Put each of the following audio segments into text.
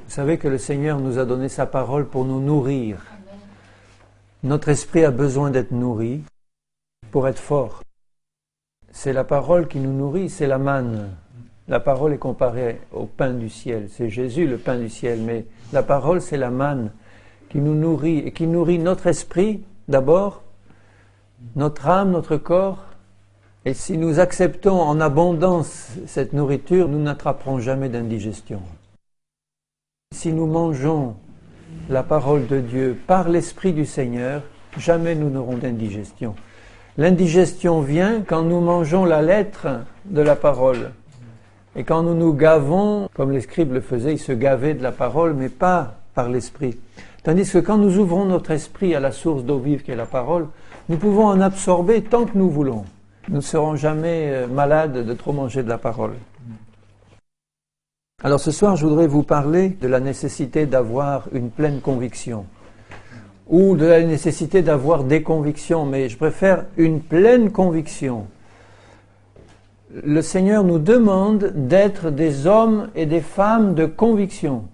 Vous savez que le Seigneur nous a donné sa parole pour nous nourrir. Notre esprit a besoin d'être nourri pour être fort. C'est la parole qui nous nourrit, c'est la manne. La parole est comparée au pain du ciel. C'est Jésus le pain du ciel, mais la parole c'est la manne qui nous nourrit et qui nourrit notre esprit d'abord, notre âme, notre corps. Et si nous acceptons en abondance cette nourriture, nous n'attraperons jamais d'indigestion. Si nous mangeons la parole de Dieu par l'Esprit du Seigneur, jamais nous n'aurons d'indigestion. L'indigestion vient quand nous mangeons la lettre de la parole. Et quand nous nous gavons, comme les scribes le faisaient, ils se gavaient de la parole, mais pas par l'Esprit. Tandis que quand nous ouvrons notre esprit à la source d'eau vive qui est la parole, nous pouvons en absorber tant que nous voulons. Nous ne serons jamais malades de trop manger de la parole. Alors ce soir, je voudrais vous parler de la nécessité d'avoir une pleine conviction, ou de la nécessité d'avoir des convictions, mais je préfère une pleine conviction. Le Seigneur nous demande d'être des hommes et des femmes de conviction,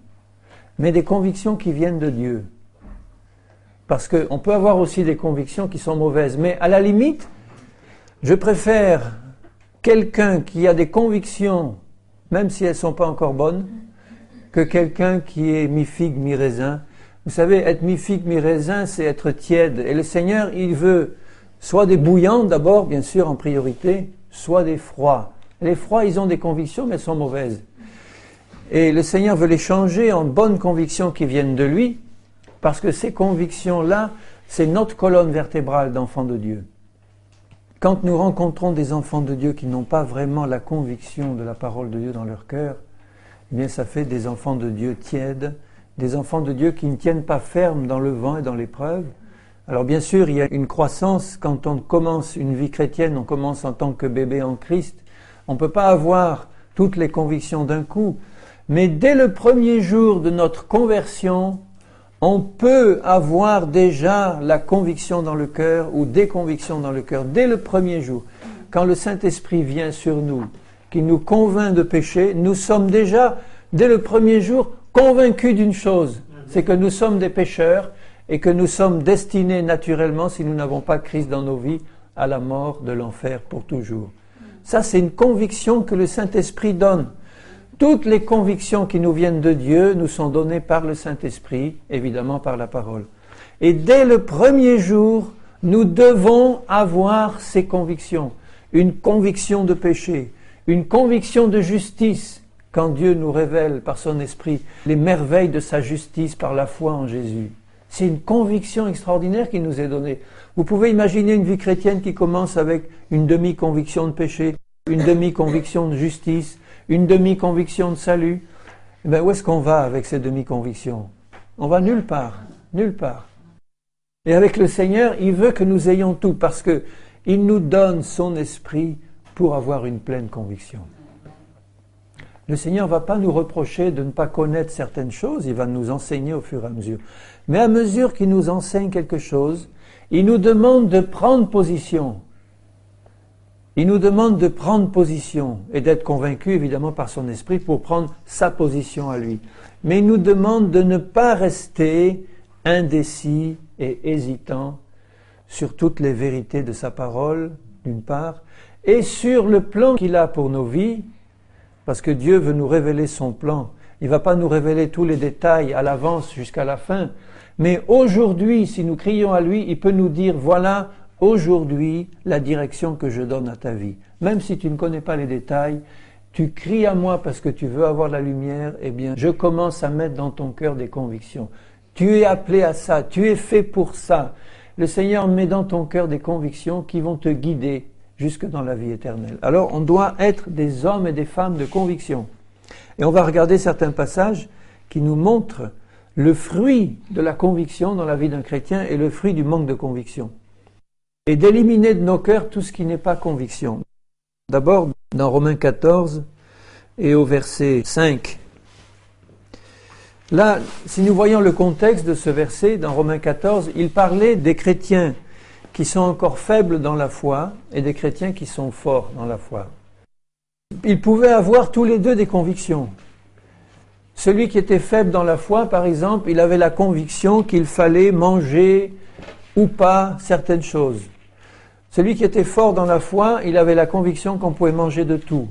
mais des convictions qui viennent de Dieu. Parce qu'on peut avoir aussi des convictions qui sont mauvaises, mais à la limite, je préfère quelqu'un qui a des convictions, même si elles ne sont pas encore bonnes, que quelqu'un qui est mi-figue, mi-raisin. Vous savez, être mi-figue, mi-raisin, c'est être tiède. Et le Seigneur, il veut soit des bouillants d'abord, bien sûr, en priorité, soit des froids. Les froids, ils ont des convictions, mais elles sont mauvaises. Et le Seigneur veut les changer en bonnes convictions qui viennent de lui, parce que ces convictions-là, c'est notre colonne vertébrale d'enfants de Dieu. Quand nous rencontrons des enfants de Dieu qui n'ont pas vraiment la conviction de la parole de Dieu dans leur cœur, eh bien ça fait des enfants de Dieu tièdes, des enfants de Dieu qui ne tiennent pas ferme dans le vent et dans l'épreuve. Alors bien sûr, il y a une croissance. Quand on commence une vie chrétienne, on commence en tant que bébé en Christ. On ne peut pas avoir toutes les convictions d'un coup. Mais dès le premier jour de notre conversion, on peut avoir déjà la conviction dans le cœur ou des convictions dans le cœur dès le premier jour. Quand le Saint-Esprit vient sur nous, qui nous convainc de péché, nous sommes déjà, dès le premier jour, convaincus d'une chose, c'est que nous sommes des pécheurs et que nous sommes destinés naturellement, si nous n'avons pas Christ dans nos vies, à la mort de l'enfer pour toujours. Ça, c'est une conviction que le Saint-Esprit donne. Toutes les convictions qui nous viennent de Dieu nous sont données par le Saint-Esprit, évidemment par la parole. Et dès le premier jour, nous devons avoir ces convictions. Une conviction de péché, une conviction de justice, quand Dieu nous révèle par son Esprit les merveilles de sa justice par la foi en Jésus. C'est une conviction extraordinaire qui nous est donnée. Vous pouvez imaginer une vie chrétienne qui commence avec une demi-conviction de péché, une demi-conviction de justice, une demi-conviction de salut. Eh bien, où est-ce qu'on va avec ces demi-convictions? On va nulle part, nulle part. Et avec le Seigneur, il veut que nous ayons tout, parce que il nous donne son esprit pour avoir une pleine conviction. Le Seigneur ne va pas nous reprocher de ne pas connaître certaines choses, il va nous enseigner au fur et à mesure. Mais à mesure qu'il nous enseigne quelque chose, il nous demande de prendre position. Il nous demande de prendre position et d'être convaincu évidemment par son esprit pour prendre sa position à lui. Mais il nous demande de ne pas rester indécis et hésitant sur toutes les vérités de sa parole, d'une part, et sur le plan qu'il a pour nos vies, parce que Dieu veut nous révéler son plan. Il ne va pas nous révéler tous les détails à l'avance jusqu'à la fin. Mais aujourd'hui, si nous crions à lui, il peut nous dire, voilà, aujourd'hui, la direction que je donne à ta vie. Même si tu ne connais pas les détails, tu cries à moi parce que tu veux avoir la lumière, eh bien, je commence à mettre dans ton cœur des convictions. Tu es appelé à ça, tu es fait pour ça. Le Seigneur met dans ton cœur des convictions qui vont te guider jusque dans la vie éternelle. Alors, on doit être des hommes et des femmes de conviction. Et on va regarder certains passages qui nous montrent le fruit de la conviction dans la vie d'un chrétien et le fruit du manque de conviction. Et d'éliminer de nos cœurs tout ce qui n'est pas conviction. D'abord, dans Romains 14 et au verset 5. Là, si nous voyons le contexte de ce verset, dans Romains 14, il parlait des chrétiens qui sont encore faibles dans la foi et des chrétiens qui sont forts dans la foi. Ils pouvaient avoir tous les deux des convictions. Celui qui était faible dans la foi, par exemple, il avait la conviction qu'il fallait manger ou pas certaines choses. Celui qui était fort dans la foi, il avait la conviction qu'on pouvait manger de tout.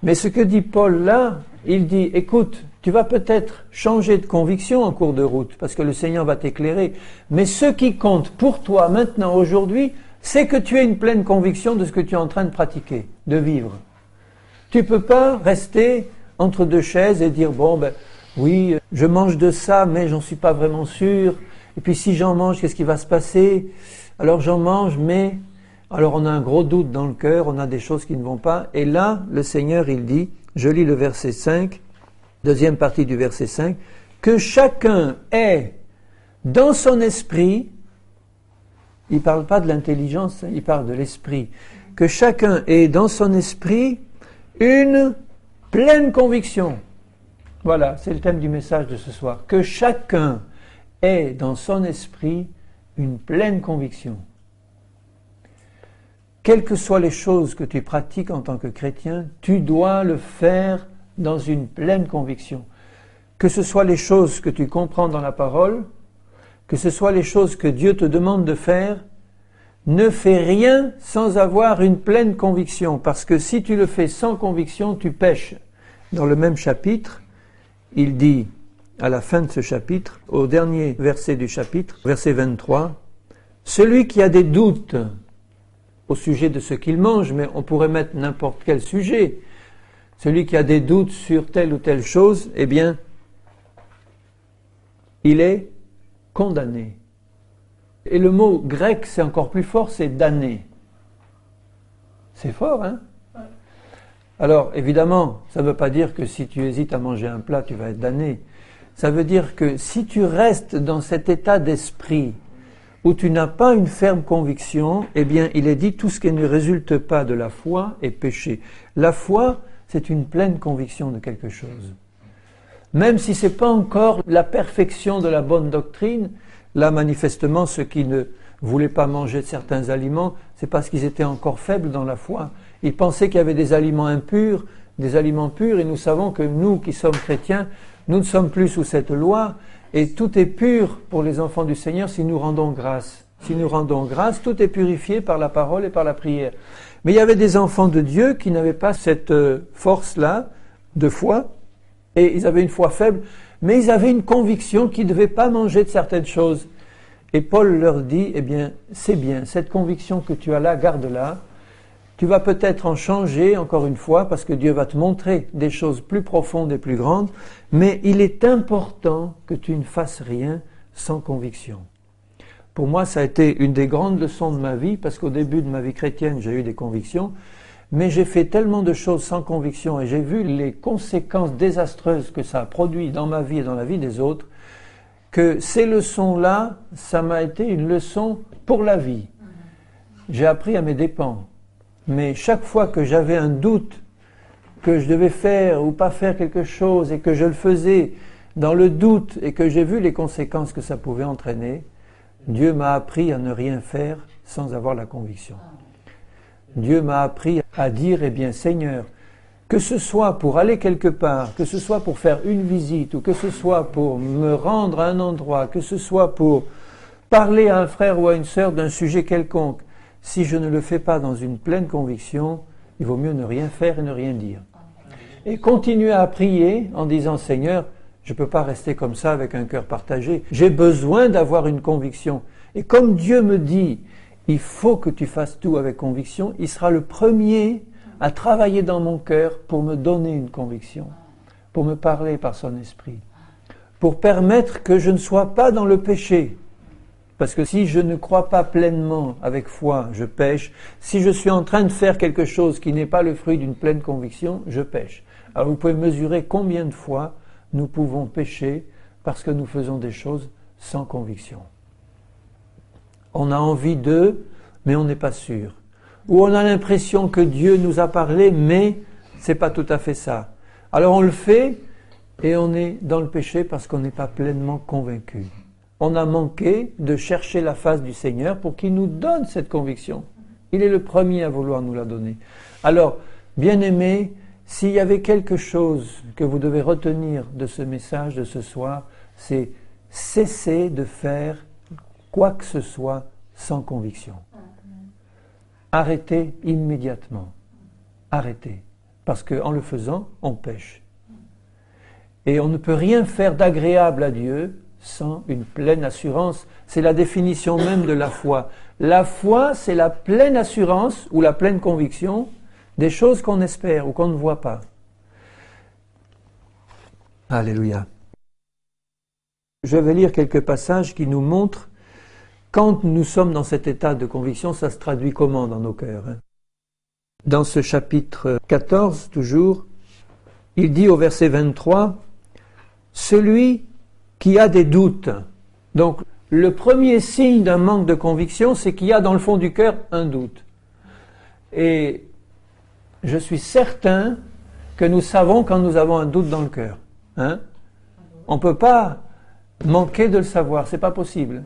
Mais ce que dit Paul là, il dit, écoute, tu vas peut-être changer de conviction en cours de route, parce que le Seigneur va t'éclairer, mais ce qui compte pour toi maintenant, aujourd'hui, c'est que tu aies une pleine conviction de ce que tu es en train de pratiquer, de vivre. Tu ne peux pas rester entre deux chaises et dire, bon, ben oui, je mange de ça, mais j'en suis pas vraiment sûr, et puis si j'en mange, qu'est-ce qui va se passer? Alors j'en mange, mais... Alors on a un gros doute dans le cœur, on a des choses qui ne vont pas, et là, le Seigneur, il dit, je lis le verset 5, deuxième partie du verset 5, que chacun ait dans son esprit, il ne parle pas de l'intelligence, il parle de l'esprit, que chacun ait dans son esprit une pleine conviction. Voilà, c'est le thème du message de ce soir. Que chacun ait dans son esprit une pleine conviction. Quelles que soient les choses que tu pratiques en tant que chrétien, tu dois le faire dans une pleine conviction. Que ce soit les choses que tu comprends dans la parole, que ce soit les choses que Dieu te demande de faire, ne fais rien sans avoir une pleine conviction, parce que si tu le fais sans conviction, tu pèches. Dans le même chapitre, il dit, à la fin de ce chapitre, au dernier verset du chapitre, verset 23, « Celui qui a des doutes au sujet de ce qu'il mange, mais on pourrait mettre n'importe quel sujet, celui qui a des doutes sur telle ou telle chose, eh bien, il est condamné. » Et le mot grec, c'est encore plus fort, c'est damné. C'est fort, hein? Alors, évidemment, ça ne veut pas dire que si tu hésites à manger un plat, tu vas être damné. Ça veut dire que si tu restes dans cet état d'esprit où tu n'as pas une ferme conviction, eh bien, il est dit, tout ce qui ne résulte pas de la foi est péché. La foi, c'est une pleine conviction de quelque chose. Même si ce n'est pas encore la perfection de la bonne doctrine, là, manifestement, ceux qui ne voulaient pas manger de certains aliments, c'est parce qu'ils étaient encore faibles dans la foi. Ils pensaient qu'il y avait des aliments impurs, des aliments purs, et nous savons que nous qui sommes chrétiens, nous ne sommes plus sous cette loi, et tout est pur pour les enfants du Seigneur si nous rendons grâce. Si nous rendons grâce, tout est purifié par la parole et par la prière. Mais il y avait des enfants de Dieu qui n'avaient pas cette force-là de foi, et ils avaient une foi faible, mais ils avaient une conviction qu'ils ne devaient pas manger de certaines choses. Et Paul leur dit, eh bien, c'est bien, cette conviction que tu as là, garde-la. Tu vas peut-être en changer, encore une fois, parce que Dieu va te montrer des choses plus profondes et plus grandes, mais il est important que tu ne fasses rien sans conviction. Pour moi, ça a été une des grandes leçons de ma vie, parce qu'au début de ma vie chrétienne, j'ai eu des convictions, mais j'ai fait tellement de choses sans conviction et j'ai vu les conséquences désastreuses que ça a produit dans ma vie et dans la vie des autres, que ces leçons-là, ça m'a été une leçon pour la vie. J'ai appris à mes dépens. Mais chaque fois que j'avais un doute que je devais faire ou pas faire quelque chose et que je le faisais dans le doute et que j'ai vu les conséquences que ça pouvait entraîner, Dieu m'a appris à ne rien faire sans avoir la conviction. Dieu m'a appris à dire, eh bien Seigneur, que ce soit pour aller quelque part, que ce soit pour faire une visite ou que ce soit pour me rendre à un endroit, que ce soit pour parler à un frère ou à une sœur d'un sujet quelconque, si je ne le fais pas dans une pleine conviction, il vaut mieux ne rien faire et ne rien dire. Et continuer à prier en disant, Seigneur, je ne peux pas rester comme ça avec un cœur partagé. J'ai besoin d'avoir une conviction. Et comme Dieu me dit, il faut que tu fasses tout avec conviction, il sera le premier à travailler dans mon cœur pour me donner une conviction, pour me parler par son esprit, pour permettre que je ne sois pas dans le péché. Parce que si je ne crois pas pleinement avec foi, je pêche. Si je suis en train de faire quelque chose qui n'est pas le fruit d'une pleine conviction, je pêche. Alors vous pouvez mesurer combien de fois nous pouvons pécher parce que nous faisons des choses sans conviction. On a envie d'eux, mais on n'est pas sûr. Ou on a l'impression que Dieu nous a parlé, mais c'est pas tout à fait ça. Alors on le fait et on est dans le péché parce qu'on n'est pas pleinement convaincu. On a manqué de chercher la face du Seigneur pour qu'il nous donne cette conviction. Il est le premier à vouloir nous la donner. Alors, bien-aimés, S'il y avait quelque chose que vous devez retenir de ce message de ce soir, c'est cesser de faire quoi que ce soit sans conviction. Arrêtez immédiatement. Arrêtez. Parce qu'en le faisant, on pêche. Et on ne peut rien faire d'agréable à Dieu sans une pleine assurance. C'est la définition même de la foi. La foi, c'est la pleine assurance ou la pleine conviction des choses qu'on espère ou qu'on ne voit pas. Alléluia. Je vais lire quelques passages qui nous montrent quand nous sommes dans cet état de conviction, ça se traduit comment dans nos cœurs. Dans ce chapitre 14, toujours, il dit au verset 23, « Celui qui a des doutes. » Donc, le premier signe d'un manque de conviction, c'est qu'il y a dans le fond du cœur un doute. Et je suis certain que nous savons quand nous avons un doute dans le cœur. Hein? On ne peut pas manquer de le savoir, c'est pas possible.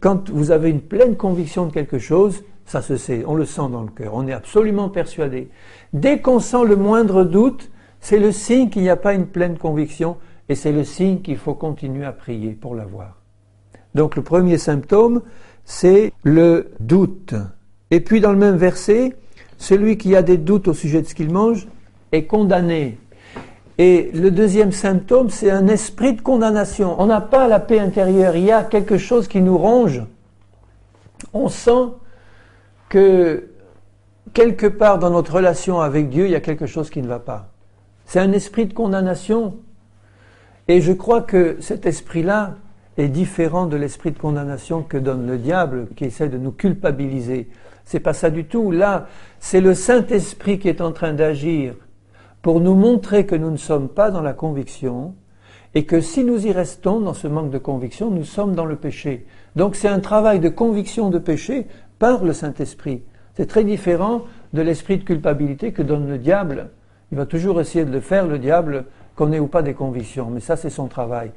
Quand vous avez une pleine conviction de quelque chose, ça se sait, on le sent dans le cœur, on est absolument persuadé. Dès qu'on sent le moindre doute, c'est le signe qu'il n'y a pas une pleine conviction et c'est le signe qu'il faut continuer à prier pour l'avoir. Donc le premier symptôme, c'est le doute. Et puis dans le même verset, celui qui a des doutes au sujet de ce qu'il mange est condamné. Et le deuxième symptôme, c'est un esprit de condamnation. On n'a pas la paix intérieure, il y a quelque chose qui nous ronge. On sent que quelque part dans notre relation avec Dieu, il y a quelque chose qui ne va pas. C'est un esprit de condamnation. Et je crois que cet esprit-là est différent de l'esprit de condamnation que donne le diable, qui essaie de nous culpabiliser. C'est pas ça du tout. Là, c'est le Saint-Esprit qui est en train d'agir pour nous montrer que nous ne sommes pas dans la conviction et que si nous y restons dans ce manque de conviction, nous sommes dans le péché. Donc c'est un travail de conviction de péché par le Saint-Esprit. C'est très différent de l'esprit de culpabilité que donne le diable. Il va toujours essayer de le faire, le diable, qu'on ait ou pas des convictions, mais ça c'est son travail.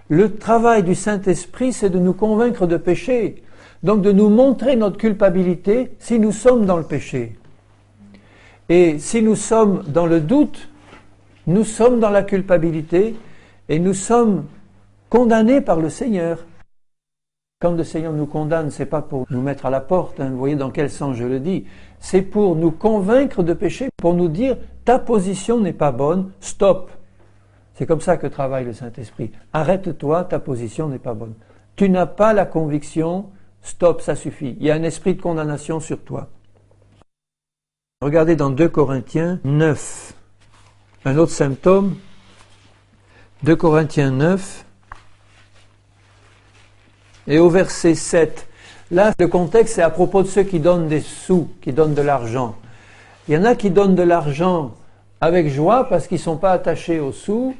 Le travail du Saint-Esprit, c'est de nous convaincre de péché, donc de nous montrer notre culpabilité si nous sommes dans le péché. Et si nous sommes dans le doute, nous sommes dans la culpabilité et nous sommes condamnés par le Seigneur. Quand le Seigneur nous condamne, c'est pas pour nous mettre à la porte, hein, vous voyez dans quel sens je le dis, c'est pour nous convaincre de péché, pour nous dire ta position n'est pas bonne, stop. C'est comme ça que travaille le Saint-Esprit. Arrête-toi, ta position n'est pas bonne. Tu n'as pas la conviction, stop, ça suffit. Il y a un esprit de condamnation sur toi. Regardez dans 2 Corinthiens 9, un autre symptôme, 2 Corinthiens 9, et au verset 7. Là, le contexte, c'est à propos de ceux qui donnent des sous, qui donnent de l'argent. Il y en a qui donnent de l'argent avec joie parce qu'ils ne sont pas attachés aux sous.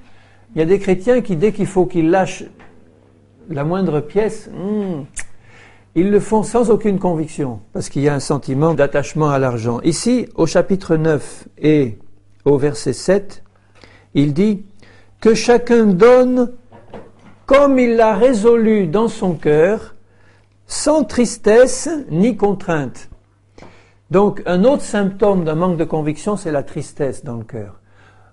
Il y a des chrétiens qui, dès qu'il faut qu'ils lâchent la moindre pièce, ils le font sans aucune conviction, parce qu'il y a un sentiment d'attachement à l'argent. Ici, au chapitre 9 et au verset 7, il dit « Que chacun donne comme il l'a résolu dans son cœur, sans tristesse ni contrainte. » Donc, un autre symptôme d'un manque de conviction, c'est la tristesse dans le cœur.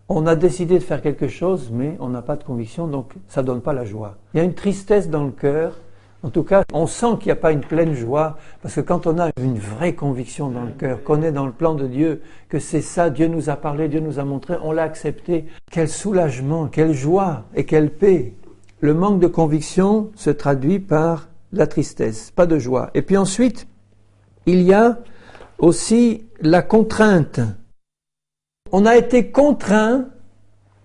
On a décidé de faire quelque chose, mais on n'a pas de conviction, donc ça ne donne pas la joie. Il y a une tristesse dans le cœur. En tout cas, on sent qu'il n'y a pas une pleine joie, parce que quand on a une vraie conviction dans le cœur, qu'on est dans le plan de Dieu, que c'est ça, Dieu nous a parlé, Dieu nous a montré, on l'a accepté. Quel soulagement, quelle joie et quelle paix. Le manque de conviction se traduit par la tristesse, pas de joie. Et puis ensuite, il y a aussi la contrainte. On a été contraint,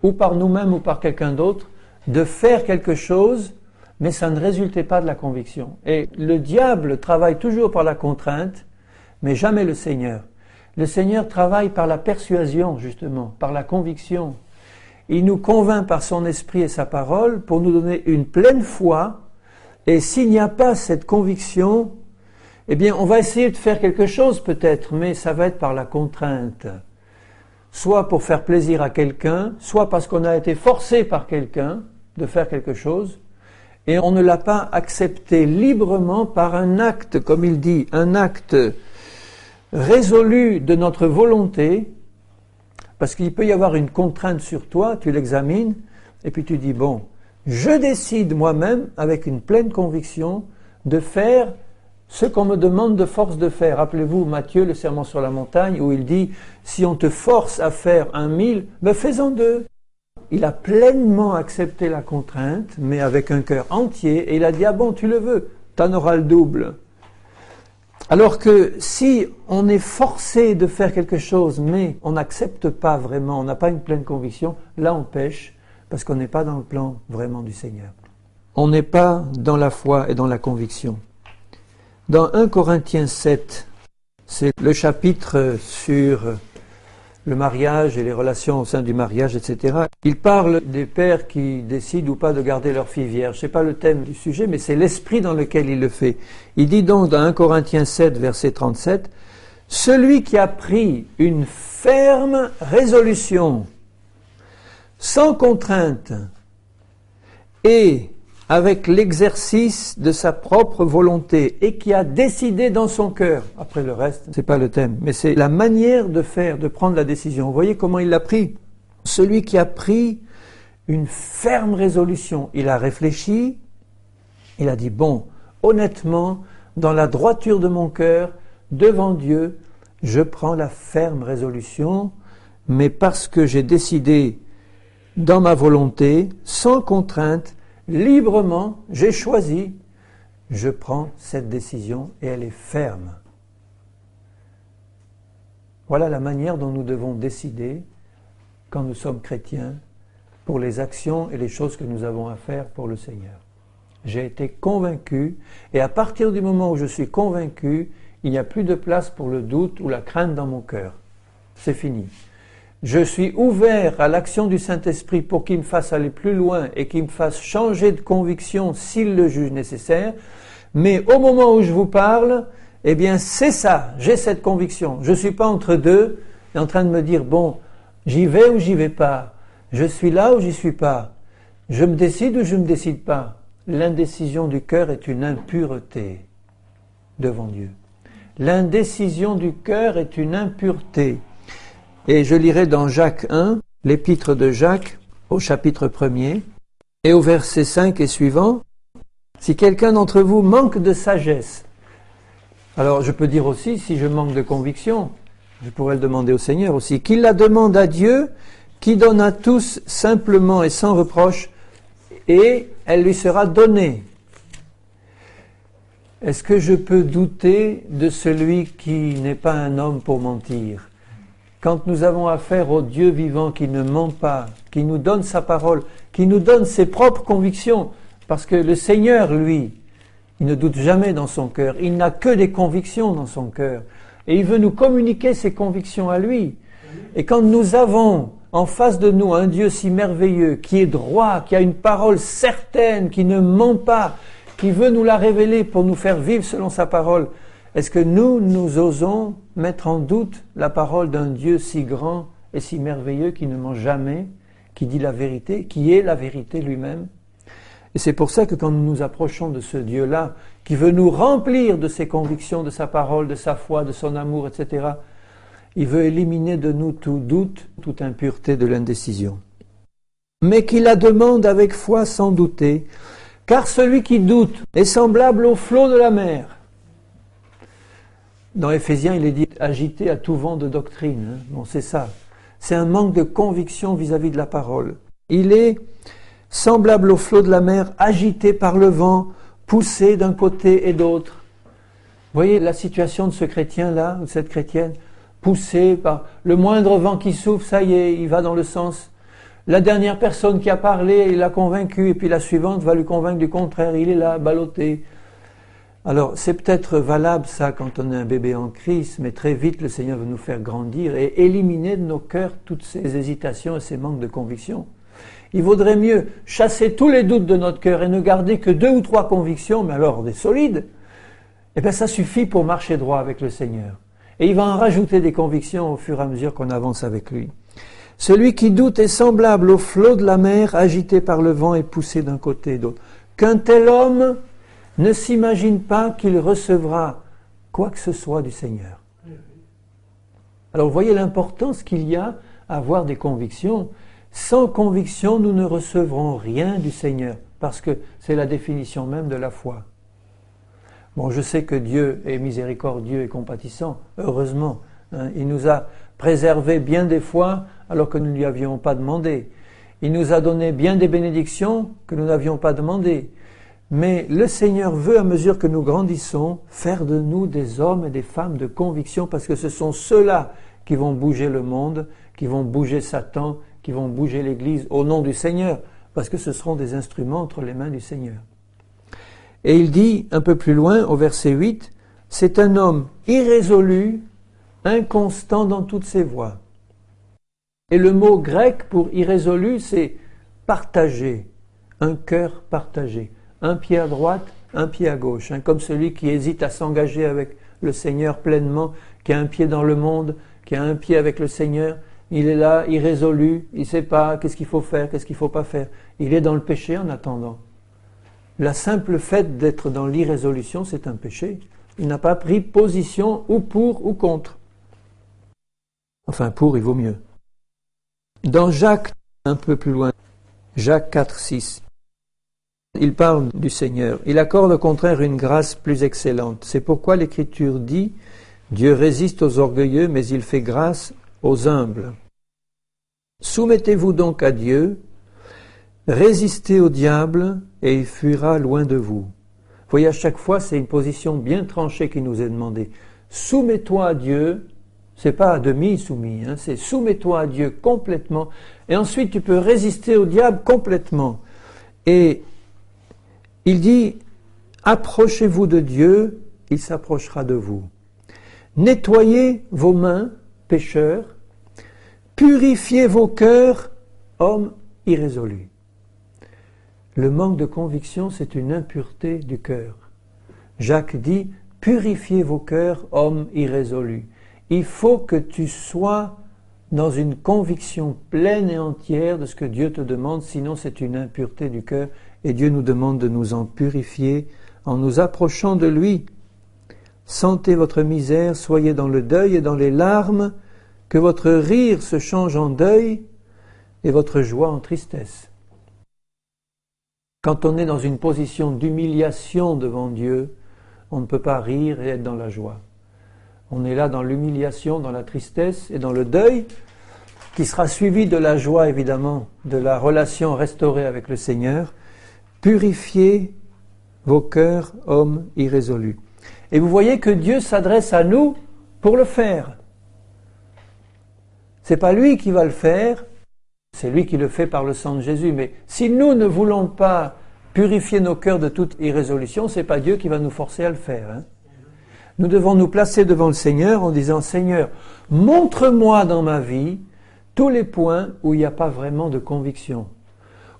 ou par nous-mêmes ou par quelqu'un d'autre, de faire quelque chose, mais ça ne résultait pas de la conviction. Et le diable travaille toujours par la contrainte, mais jamais le Seigneur. Le Seigneur travaille par la persuasion, justement, par la conviction. Il nous convainc par son esprit et sa parole pour nous donner une pleine foi, et s'il n'y a pas cette conviction, eh bien, on va essayer de faire quelque chose peut-être, mais ça va être par la contrainte. Soit pour faire plaisir à quelqu'un, soit parce qu'on a été forcé par quelqu'un de faire quelque chose, et on ne l'a pas accepté librement par un acte, comme il dit, un acte résolu de notre volonté, Parce qu'il peut y avoir une contrainte sur toi, tu l'examines, et puis tu dis, bon, je décide moi-même, avec une pleine conviction, de faire ce qu'on me demande de force de faire. Rappelez-vous Matthieu, le sermon sur la montagne, où il dit, si on te force à faire 1000, ben fais-en 2. Il a pleinement accepté la contrainte, mais avec un cœur entier, et il a dit, ah bon, tu le veux, t'en auras le double. Alors que si on est forcé de faire quelque chose, mais on n'accepte pas vraiment, on n'a pas une pleine conviction, là on pêche, parce qu'on n'est pas dans le plan vraiment du Seigneur. On n'est pas dans la foi et dans la conviction. Dans 1 Corinthiens 7, c'est le chapitre sur le mariage et les relations au sein du mariage, etc. Il parle des pères qui décident ou pas de garder leur fille vierge. Ce n'est pas le thème du sujet, mais c'est l'esprit dans lequel il le fait. Il dit donc dans 1 Corinthiens 7, verset 37, « Celui qui a pris une ferme résolution, sans contrainte, et avec l'exercice de sa propre volonté et qui a décidé dans son cœur. » Après le reste, c'est pas le thème, mais c'est la manière de faire, de prendre la décision. Vous voyez comment il l'a pris? Celui qui a pris une ferme résolution, il a réfléchi, il a dit, bon, honnêtement, dans la droiture de mon cœur, devant Dieu, je prends la ferme résolution, mais parce que j'ai décidé dans ma volonté, sans contrainte, librement, j'ai choisi, je prends cette décision et elle est ferme. Voilà la manière dont nous devons décider quand nous sommes chrétiens pour les actions et les choses que nous avons à faire pour le Seigneur. J'ai été convaincu et à partir du moment où je suis convaincu, il n'y a plus de place pour le doute ou la crainte dans mon cœur. C'est fini. Je suis ouvert à l'action du Saint-Esprit pour qu'il me fasse aller plus loin et qu'il me fasse changer de conviction s'il le juge nécessaire. Mais au moment où je vous parle, eh bien c'est ça, j'ai cette conviction. Je ne suis pas entre deux, en train de me dire, bon, j'y vais ou j'y vais pas. Je suis là ou j'y suis pas. Je me décide ou je ne me décide pas. L'indécision du cœur est une impureté devant Dieu. L'indécision du cœur est une impureté. Et je lirai dans Jacques 1, l'épître de Jacques, au chapitre 1er, et au verset 5 et suivant, « Si quelqu'un d'entre vous manque de sagesse, » alors je peux dire aussi, si je manque de conviction, je pourrais le demander au Seigneur aussi, qu'il la demande à Dieu, qui donne à tous simplement et sans reproche, et elle lui sera donnée. Est-ce que je peux douter de celui qui n'est pas un homme pour mentir ? Quand nous avons affaire au Dieu vivant qui ne ment pas, qui nous donne sa parole, qui nous donne ses propres convictions, parce que le Seigneur, lui, il ne doute jamais dans son cœur, il n'a que des convictions dans son cœur, et il veut nous communiquer ses convictions à lui. Et quand nous avons en face de nous un Dieu si merveilleux, qui est droit, qui a une parole certaine, qui ne ment pas, qui veut nous la révéler pour nous faire vivre selon sa parole, est-ce que nous osons mettre en doute la parole d'un Dieu si grand et si merveilleux qui ne ment jamais, qui dit la vérité, qui est la vérité lui-même? Et c'est pour ça que quand nous nous approchons de ce Dieu-là, qui veut nous remplir de ses convictions, de sa parole, de sa foi, de son amour, etc., il veut éliminer de nous tout doute, toute impureté de l'indécision. Mais qui la demande avec foi sans douter, car celui qui doute est semblable au flot de la mer. Dans Éphésiens, il est dit agité à tout vent de doctrine. Bon, c'est ça. C'est un manque de conviction vis-à-vis de la parole. Il est semblable au flot de la mer, agité par le vent, poussé d'un côté et d'autre. Vous voyez la situation de ce chrétien-là, ou de cette chrétienne, poussé par le moindre vent qui souffle, ça y est, il va dans le sens. La dernière personne qui a parlé, il l'a convaincu, et puis la suivante va lui convaincre du contraire, il est là, ballotté. Alors, c'est peut-être valable ça quand on est un bébé en Christ, mais très vite le Seigneur veut nous faire grandir et éliminer de nos cœurs toutes ces hésitations et ces manques de conviction. Il vaudrait mieux chasser tous les doutes de notre cœur et ne garder que 2 ou 3 convictions, mais alors des solides. Eh bien, ça suffit pour marcher droit avec le Seigneur. Et il va en rajouter des convictions au fur et à mesure qu'on avance avec lui. Celui qui doute est semblable au flot de la mer, agité par le vent et poussé d'un côté et d'autre. Qu'un tel homme ne s'imagine pas qu'il recevra quoi que ce soit du Seigneur. Alors vous voyez l'importance qu'il y a avoir des convictions. Sans conviction, nous ne recevrons rien du Seigneur, parce que c'est la définition même de la foi. Bon, je sais que Dieu est miséricordieux et compatissant, heureusement. Il nous a préservés bien des fois alors que nous ne lui avions pas demandé. Il nous a donné bien des bénédictions que nous n'avions pas demandées. Mais le Seigneur veut, à mesure que nous grandissons, faire de nous des hommes et des femmes de conviction, parce que ce sont ceux-là qui vont bouger le monde, qui vont bouger Satan, qui vont bouger l'Église au nom du Seigneur, parce que ce seront des instruments entre les mains du Seigneur. Et il dit un peu plus loin, au verset 8, « C'est un homme irrésolu, inconstant dans toutes ses voies. » Et le mot grec pour irrésolu, c'est partagé, un cœur partagé, un pied à droite, un pied à gauche, comme celui qui hésite à s'engager avec le Seigneur pleinement, qui a un pied dans le monde, qui a un pied avec le Seigneur. Il est là, irrésolu, il ne sait pas qu'est-ce qu'il faut faire, qu'est-ce qu'il ne faut pas faire. Il est dans le péché en attendant. La simple fait d'être dans l'irrésolution, c'est un péché. Il n'a pas pris position ou pour ou contre. Enfin, pour, il vaut mieux. Dans Jacques, un peu plus loin, Jacques 4, 6, il parle du Seigneur. Il accorde au contraire une grâce plus excellente. C'est pourquoi l'Écriture dit « Dieu résiste aux orgueilleux, mais il fait grâce aux humbles. » Soumettez-vous donc à Dieu, résistez au diable, et il fuira loin de vous. Vous voyez, à chaque fois, c'est une position bien tranchée qui nous est demandée. Soumets-toi à Dieu, c'est pas à demi soumis, c'est soumets-toi à Dieu complètement, et ensuite tu peux résister au diable complètement. Et il dit, approchez-vous de Dieu, il s'approchera de vous. Nettoyez vos mains, pécheurs, purifiez vos cœurs, hommes irrésolus. Le manque de conviction, c'est une impureté du cœur. Jacques dit, purifiez vos cœurs, hommes irrésolus. Il faut que tu sois dans une conviction pleine et entière de ce que Dieu te demande, sinon c'est une impureté du cœur, et Dieu nous demande de nous en purifier en nous approchant de lui. Sentez votre misère, soyez dans le deuil et dans les larmes, que votre rire se change en deuil et votre joie en tristesse. Quand on est dans une position d'humiliation devant Dieu, on ne peut pas rire et être dans la joie. On est là dans l'humiliation, dans la tristesse et dans le deuil, qui sera suivi de la joie évidemment, de la relation restaurée avec le Seigneur. Purifiez vos cœurs, hommes irrésolus. Et vous voyez que Dieu s'adresse à nous pour le faire. C'est pas lui qui va le faire, c'est lui qui le fait par le sang de Jésus. Mais si nous ne voulons pas purifier nos cœurs de toute irrésolution, c'est pas Dieu qui va nous forcer à le faire. Nous devons nous placer devant le Seigneur en disant, Seigneur, montre-moi dans ma vie tous les points où il n'y a pas vraiment de conviction,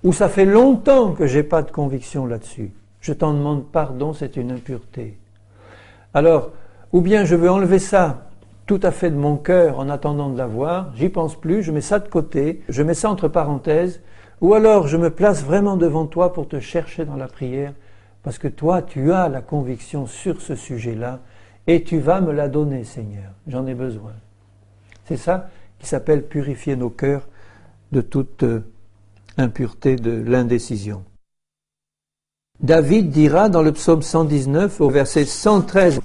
où ça fait longtemps que je n'ai pas de conviction là-dessus. Je t'en demande pardon, c'est une impureté. Alors, ou bien je veux enlever ça tout à fait de mon cœur en attendant de l'avoir, j'y pense plus, je mets ça de côté, je mets ça entre parenthèses, ou alors je me place vraiment devant toi pour te chercher dans la prière, parce que toi, tu as la conviction sur ce sujet-là, et tu vas me la donner, Seigneur. J'en ai besoin. C'est ça qui s'appelle purifier nos cœurs de toute impureté de l'indécision. David dira dans le psaume 119, au verset 113,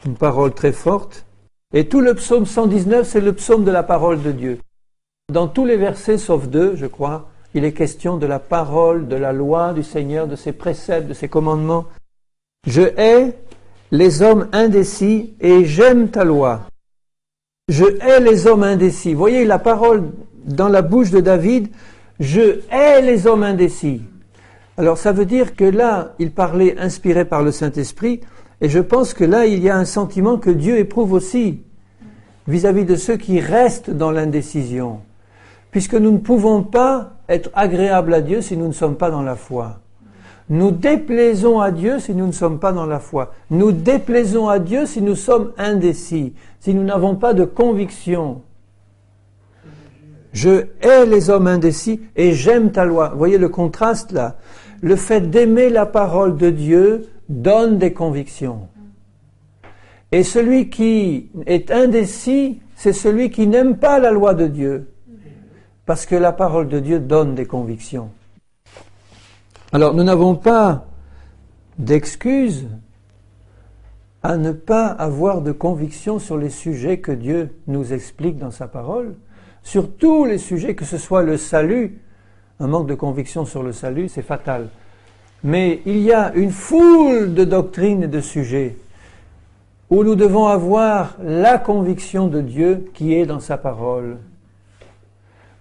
une parole très forte, et tout le psaume 119, c'est le psaume de la parole de Dieu. Dans tous les versets, sauf 2, je crois, il est question de la parole, de la loi du Seigneur, de ses préceptes, de ses commandements. Je hais les hommes indécis et j'aime ta loi. Je hais les hommes indécis. Vous voyez la parole dans la bouche de David, je hais les hommes indécis. Alors ça veut dire que là, il parlait inspiré par le Saint-Esprit, et je pense que là, il y a un sentiment que Dieu éprouve aussi vis-à-vis de ceux qui restent dans l'indécision. Puisque nous ne pouvons pas être agréables à Dieu si nous ne sommes pas dans la foi. Nous déplaisons à Dieu si nous ne sommes pas dans la foi. Nous déplaisons à Dieu si nous sommes indécis, si nous n'avons pas de conviction. Je hais les hommes indécis et j'aime ta loi. Vous voyez le contraste là. Le fait d'aimer la parole de Dieu donne des convictions. Et celui qui est indécis, c'est celui qui n'aime pas la loi de Dieu. parce que la parole de Dieu donne des convictions. Alors, nous n'avons pas d'excuse à ne pas avoir de conviction sur les sujets que Dieu nous explique dans sa parole, sur tous les sujets, que ce soit le salut. Un manque de conviction sur le salut, c'est fatal. Mais il y a une foule de doctrines et de sujets où nous devons avoir la conviction de Dieu qui est dans sa parole.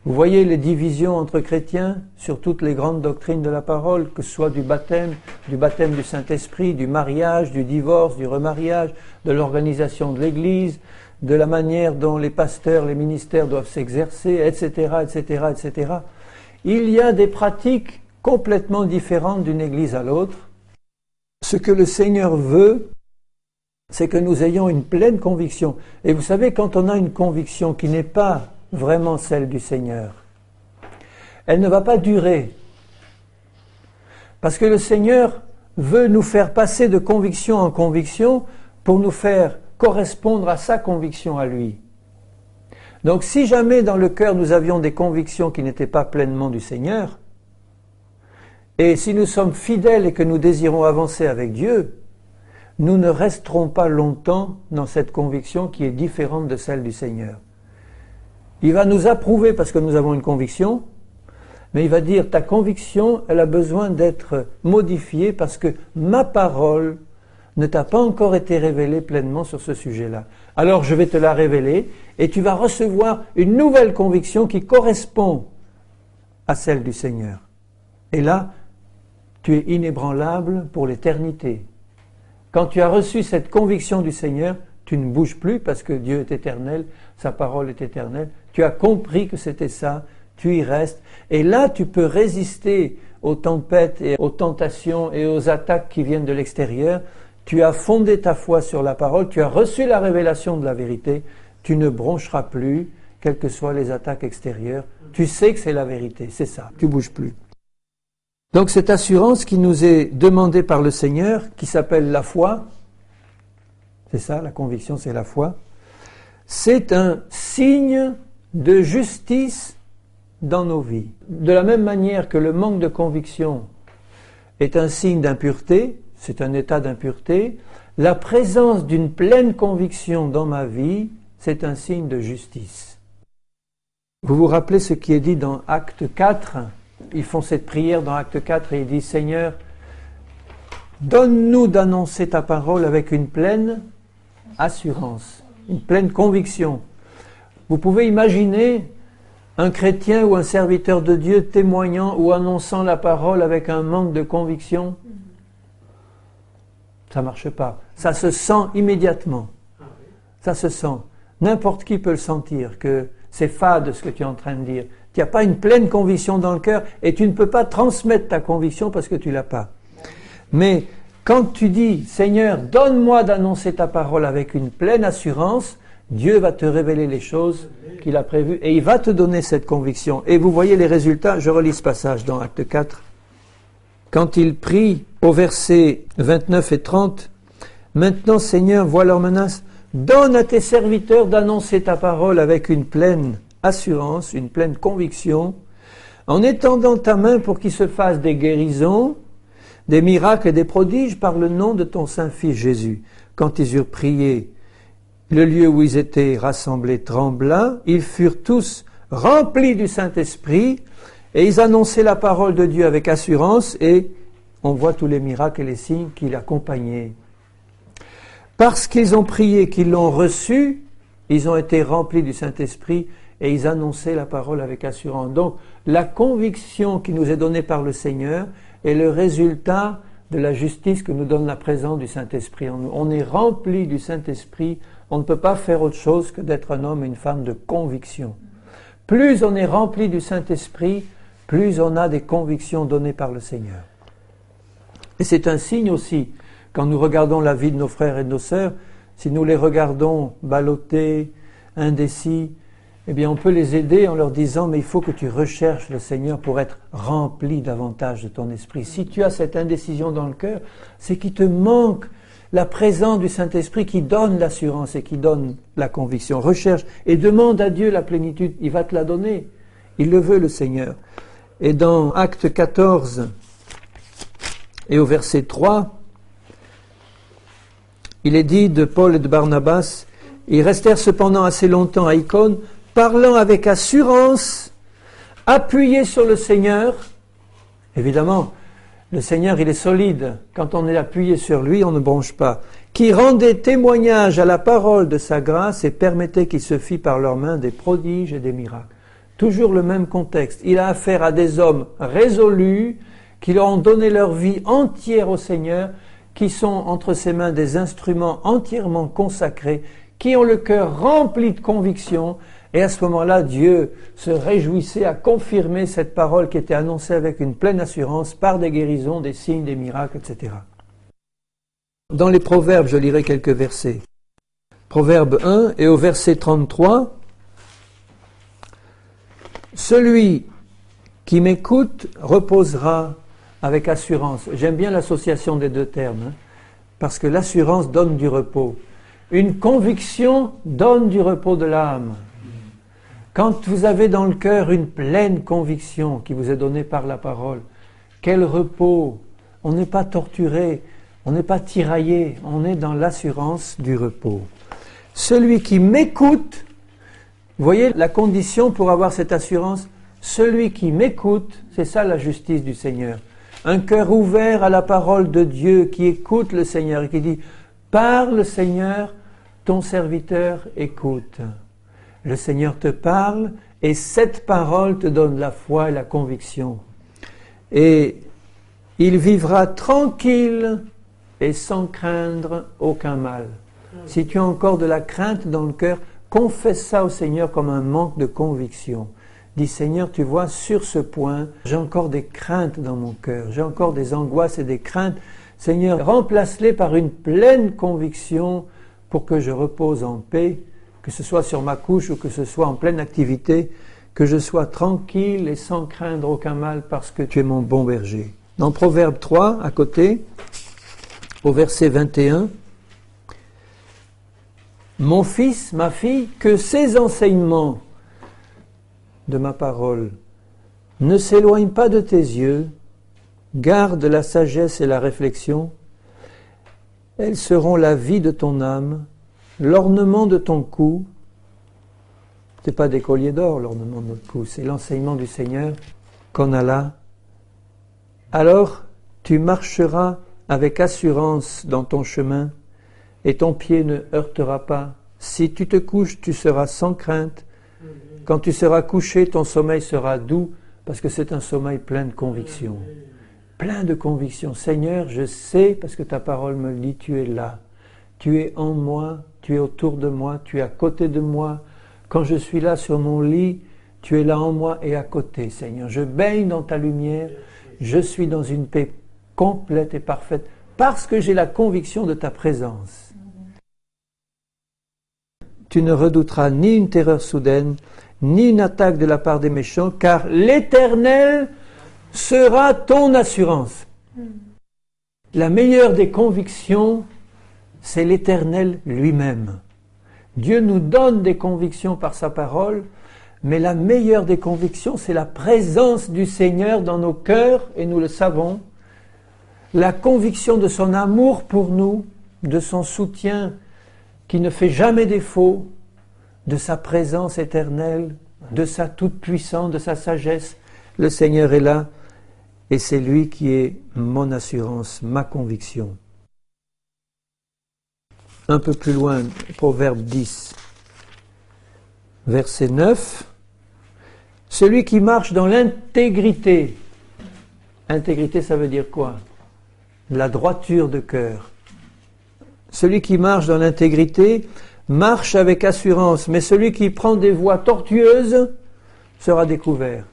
Vous voyez les divisions entre chrétiens sur toutes les grandes doctrines de la parole, que ce soit du baptême du Saint-Esprit, du mariage, du divorce, du remariage, de l'organisation de l'Église, de la manière dont les pasteurs, les ministères doivent s'exercer, etc., etc., etc. Il y a des pratiques complètement différentes d'une Église à l'autre. Ce que le Seigneur veut, c'est que nous ayons une pleine conviction. Et vous savez, quand on a une conviction qui n'est pas vraiment celle du Seigneur, elle ne va pas durer. Parce que le Seigneur veut nous faire passer de conviction en conviction pour nous faire correspondre à sa conviction à lui. Donc si jamais dans le cœur nous avions des convictions qui n'étaient pas pleinement du Seigneur, et si nous sommes fidèles et que nous désirons avancer avec Dieu, nous ne resterons pas longtemps dans cette conviction qui est différente de celle du Seigneur. Il va nous approuver parce que nous avons une conviction, mais il va dire, ta conviction, elle a besoin d'être modifiée parce que ma parole ne t'a pas encore été révélée pleinement sur ce sujet-là. Alors je vais te la révéler et tu vas recevoir une nouvelle conviction qui correspond à celle du Seigneur. Et là, tu es inébranlable pour l'éternité. Quand tu as reçu cette conviction du Seigneur, tu ne bouges plus parce que Dieu est éternel, sa parole est éternelle. Tu as compris que c'était ça, tu y restes. Et là, tu peux résister aux tempêtes et aux tentations et aux attaques qui viennent de l'extérieur. Tu as fondé ta foi sur la parole, tu as reçu la révélation de la vérité. Tu ne broncheras plus, quelles que soient les attaques extérieures. Tu sais que c'est la vérité, c'est ça, tu ne bouges plus. Donc cette assurance qui nous est demandée par le Seigneur, qui s'appelle la foi, c'est ça, la conviction, c'est la foi, c'est un signe de justice dans nos vies. De la même manière que le manque de conviction est un signe d'impureté, c'est un état d'impureté, la présence d'une pleine conviction dans ma vie, c'est un signe de justice. Vous vous rappelez ce qui est dit dans Acte 4 ? Ils font cette prière dans Acte 4 et ils disent « Seigneur, donne-nous d'annoncer ta parole avec une pleine assurance, une pleine conviction. » Vous pouvez imaginer un chrétien ou un serviteur de Dieu témoignant ou annonçant la parole avec un manque de conviction. Ça ne marche pas. Ça se sent immédiatement. Ça se sent. N'importe qui peut le sentir, que c'est fade ce que tu es en train de dire. Tu n'as pas une pleine conviction dans le cœur et tu ne peux pas transmettre ta conviction parce que tu ne l'as pas. Mais quand tu dis, Seigneur, donne-moi d'annoncer ta parole avec une pleine assurance, Dieu va te révéler les choses qu'il a prévues et il va te donner cette conviction. Et vous voyez les résultats, je relis ce passage dans Acte 4. Quand il prie au verset 29 et 30, « Maintenant, Seigneur, vois leur menace, donne à tes serviteurs d'annoncer ta parole avec une pleine assurance, une pleine conviction, en étendant ta main pour qu'il se fasse des guérisons, des miracles et des prodiges par le nom de ton Saint-Fils Jésus. » Quand ils eurent prié, le lieu où ils étaient rassemblés trembla, ils furent tous remplis du Saint-Esprit, et ils annonçaient la parole de Dieu avec assurance, et on voit tous les miracles et les signes qui l'accompagnaient. Parce qu'ils ont prié, qu'ils l'ont reçu, ils ont été remplis du Saint-Esprit, et ils annonçaient la parole avec assurance. Donc, la conviction qui nous est donnée par le Seigneur est le résultat de la justice que nous donne la présence du Saint-Esprit en nous. On est rempli du Saint-Esprit, on ne peut pas faire autre chose que d'être un homme et une femme de conviction. Plus on est rempli du Saint-Esprit, plus on a des convictions données par le Seigneur. Et c'est un signe aussi, quand nous regardons la vie de nos frères et de nos sœurs, si nous les regardons ballottés, indécis, eh bien on peut les aider en leur disant « mais il faut que tu recherches le Seigneur pour être rempli davantage de ton esprit ». Si tu as cette indécision dans le cœur, c'est qu'il te manque la présence du Saint-Esprit qui donne l'assurance et qui donne la conviction. Recherche et demande à Dieu la plénitude, il va te la donner. Il le veut, le Seigneur. Et dans Acte 14 et au verset 3, il est dit de Paul et de Barnabas, ils restèrent cependant assez longtemps à Icône, parlant avec assurance, appuyés sur le Seigneur. Évidemment, le Seigneur, il est solide. Quand on est appuyé sur lui, on ne bronche pas. Qui rendait témoignage à la parole de sa grâce et permettait qu'il se fît par leurs mains des prodiges et des miracles. Toujours le même contexte. Il a affaire à des hommes résolus qui leur ont donné leur vie entière au Seigneur, qui sont entre ses mains des instruments entièrement consacrés, qui ont le cœur rempli de conviction. Et à ce moment-là, Dieu se réjouissait à confirmer cette parole qui était annoncée avec une pleine assurance par des guérisons, des signes, des miracles, etc. Dans les Proverbes, je lirai quelques versets. Proverbe 1 et au verset 33, « Celui qui m'écoute reposera avec assurance. » J'aime bien l'association des deux termes, parce que l'assurance donne du repos. Une conviction donne du repos de l'âme. Quand vous avez dans le cœur une pleine conviction qui vous est donnée par la parole, quel repos! On n'est pas torturé, on n'est pas tiraillé, on est dans l'assurance du repos. Celui qui m'écoute, vous voyez la condition pour avoir cette assurance, celui qui m'écoute, c'est ça la justice du Seigneur. Un cœur ouvert à la parole de Dieu qui écoute le Seigneur et qui dit « Parle Seigneur, ton serviteur écoute ». Le Seigneur te parle et cette parole te donne la foi et la conviction. Et il vivra tranquille et sans craindre aucun mal. Si tu as encore de la crainte dans le cœur, confesse ça au Seigneur comme un manque de conviction. Dis Seigneur, tu vois, sur ce point, j'ai encore des craintes dans mon cœur, j'ai encore des angoisses et des craintes. Seigneur, remplace-les par une pleine conviction pour que je repose en paix, que ce soit sur ma couche ou que ce soit en pleine activité, que je sois tranquille et sans craindre aucun mal parce que tu es mon bon berger. Dans Proverbe 3, à côté, au verset 21, « Mon fils, ma fille, que ces enseignements de ma parole ne s'éloignent pas de tes yeux, garde la sagesse et la réflexion, elles seront la vie de ton âme, l'ornement de ton cou. » Ce n'est pas des colliers d'or, l'ornement de notre cou, c'est l'enseignement du Seigneur qu'on a là. Alors, tu marcheras avec assurance dans ton chemin et ton pied ne heurtera pas. Si tu te couches, tu seras sans crainte. Quand tu seras couché, ton sommeil sera doux parce que c'est un sommeil plein de conviction. Plein de conviction. Seigneur, je sais, parce que ta parole me le dit, tu es là. Tu es en moi, tu es autour de moi, tu es à côté de moi. Quand je suis là sur mon lit, tu es là en moi et à côté, Seigneur. Je baigne dans ta lumière, je suis dans une paix complète et parfaite parce que j'ai la conviction de ta présence. Tu ne redouteras ni une terreur soudaine, ni une attaque de la part des méchants, car l'Éternel sera ton assurance. La meilleure des convictions, c'est l'Éternel lui-même. Dieu nous donne des convictions par sa parole, mais la meilleure des convictions, c'est la présence du Seigneur dans nos cœurs, et nous le savons. La conviction de son amour pour nous, de son soutien qui ne fait jamais défaut, de sa présence éternelle, de sa toute-puissance, de sa sagesse. Le Seigneur est là, et c'est lui qui est mon assurance, ma conviction. Un peu plus loin, Proverbe 10, verset 9. Celui qui marche dans l'intégrité. Intégrité, ça veut dire quoi? La droiture de cœur. Celui qui marche dans l'intégrité marche avec assurance, mais celui qui prend des voies tortueuses sera découvert.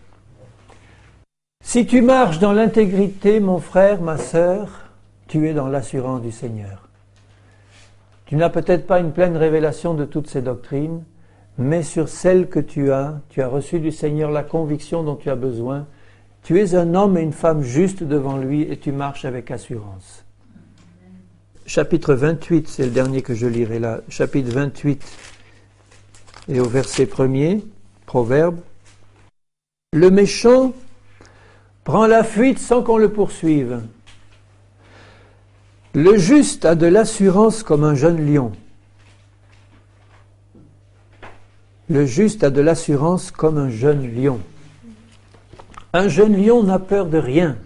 Si tu marches dans l'intégrité, mon frère, ma sœur, tu es dans l'assurance du Seigneur. Tu n'as peut-être pas une pleine révélation de toutes ces doctrines, mais sur celles que tu as reçu du Seigneur la conviction dont tu as besoin. Tu es un homme et une femme justes devant lui et tu marches avec assurance. Chapitre 28, c'est le dernier que je lirai là. Chapitre 28 et au verset 1er, Proverbe. Le méchant prend la fuite sans qu'on le poursuive. Le juste a de l'assurance comme un jeune lion. Le juste a de l'assurance comme un jeune lion. Un jeune lion n'a peur de rien.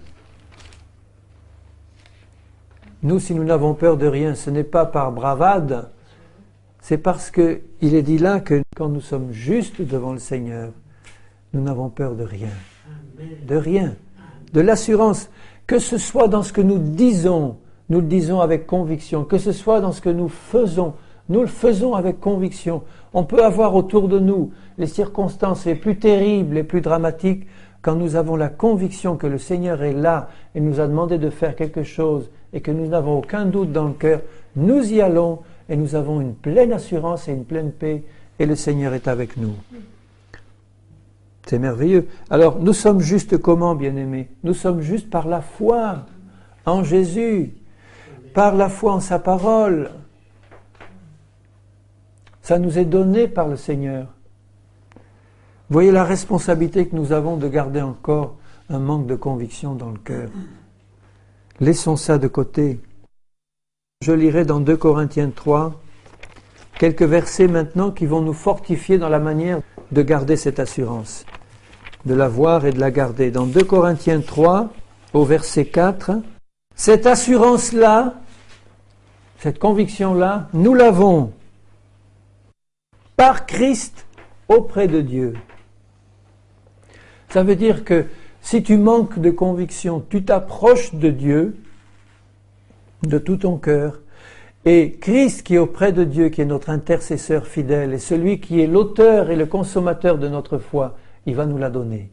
Nous, si nous n'avons peur de rien, ce n'est pas par bravade, c'est parce qu'il est dit là que quand nous sommes justes devant le Seigneur, nous n'avons peur de rien. De rien. De l'assurance. Que ce soit dans ce que nous le disons avec conviction. Que ce soit dans ce que nous le faisons avec conviction. On peut avoir autour de nous les circonstances les plus terribles, les plus dramatiques, quand nous avons la conviction que le Seigneur est là et nous a demandé de faire quelque chose et que nous n'avons aucun doute dans le cœur, nous y allons et nous avons une pleine assurance et une pleine paix et le Seigneur est avec nous. C'est merveilleux. Alors, nous sommes justes comment, bien-aimés? Nous sommes justes par la foi en Jésus, par la foi en sa parole. Ça nous est donné par le Seigneur. Vous voyez la responsabilité que nous avons de garder encore un manque de conviction dans le cœur. Laissons ça de côté. Je lirai dans 2 Corinthiens 3 quelques versets maintenant qui vont nous fortifier dans la manière de garder cette assurance, de la voir et de la garder. Dans 2 Corinthiens 3, au verset 4, cette assurance-là, cette conviction-là, nous l'avons par Christ auprès de Dieu. Ça veut dire que si tu manques de conviction, tu t'approches de Dieu de tout ton cœur, et Christ qui est auprès de Dieu, qui est notre intercesseur fidèle, et celui qui est l'auteur et le consommateur de notre foi, il va nous la donner.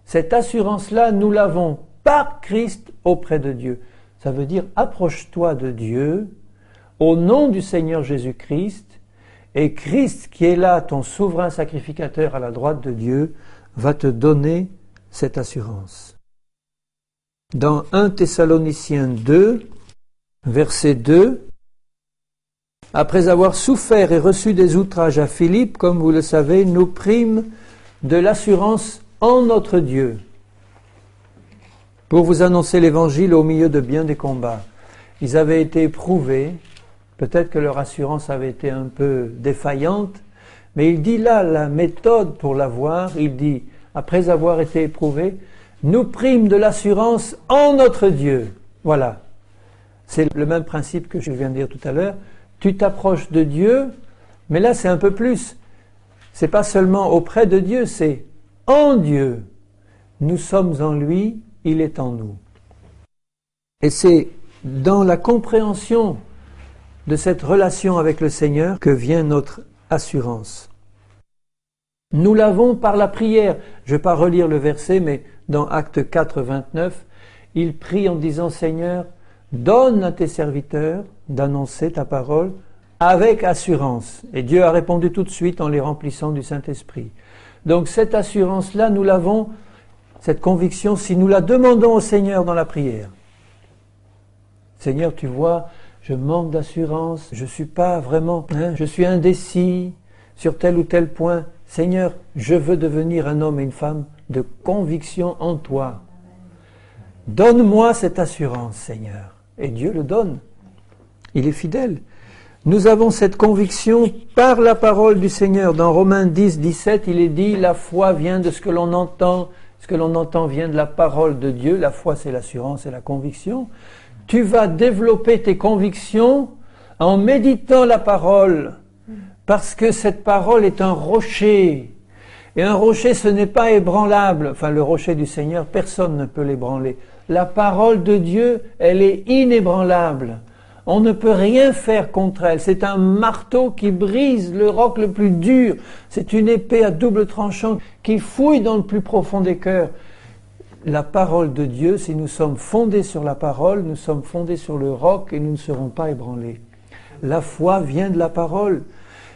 Cette assurance-là, nous l'avons par Christ auprès de Dieu. Ça veut dire, approche-toi de Dieu au nom du Seigneur Jésus-Christ, et Christ qui est là, ton souverain sacrificateur à la droite de Dieu, va te donner cette assurance. Dans 1 Thessaloniciens 2, verset 2, après avoir souffert et reçu des outrages à Philippe, comme vous le savez, nous prîmes de l'assurance en notre Dieu pour vous annoncer l'évangile au milieu de bien des combats. Ils avaient été éprouvés, peut-être que leur assurance avait été un peu défaillante, mais il dit là la méthode pour l'avoir, il dit, après avoir été éprouvés, nous prîmes de l'assurance en notre Dieu. Voilà. C'est le même principe que je viens de dire tout à l'heure. Tu t'approches de Dieu, mais là c'est un peu plus. C'est pas seulement auprès de Dieu, c'est en Dieu. Nous sommes en lui, il est en nous. Et c'est dans la compréhension de cette relation avec le Seigneur que vient notre assurance. Nous l'avons par la prière. Je ne vais pas relire le verset, mais dans Actes 4, 29, il prie en disant « Seigneur, donne à tes serviteurs d'annoncer ta parole avec assurance. » Et Dieu a répondu tout de suite en les remplissant du Saint-Esprit. Donc cette assurance-là, nous l'avons, cette conviction, si nous la demandons au Seigneur dans la prière. Seigneur, tu vois, je manque d'assurance, je ne suis pas vraiment, je suis indécis sur tel ou tel point. Seigneur, je veux devenir un homme et une femme de conviction en toi. Donne-moi cette assurance, Seigneur. Et Dieu le donne. Il est fidèle. Nous avons cette conviction par la parole du Seigneur. Dans Romains 10, 17, il est dit, la foi vient de ce que l'on entend. Ce que l'on entend vient de la parole de Dieu. La foi, c'est l'assurance et la conviction. Tu vas développer tes convictions en méditant la parole. Parce que cette parole est un rocher. Et un rocher, ce n'est pas ébranlable. Enfin, le rocher du Seigneur, personne ne peut l'ébranler. La parole de Dieu, elle est inébranlable. On ne peut rien faire contre elle. C'est un marteau qui brise le roc le plus dur. C'est une épée à double tranchant qui fouille dans le plus profond des cœurs. La parole de Dieu, si nous sommes fondés sur la parole, nous sommes fondés sur le roc et nous ne serons pas ébranlés. La foi vient de la parole.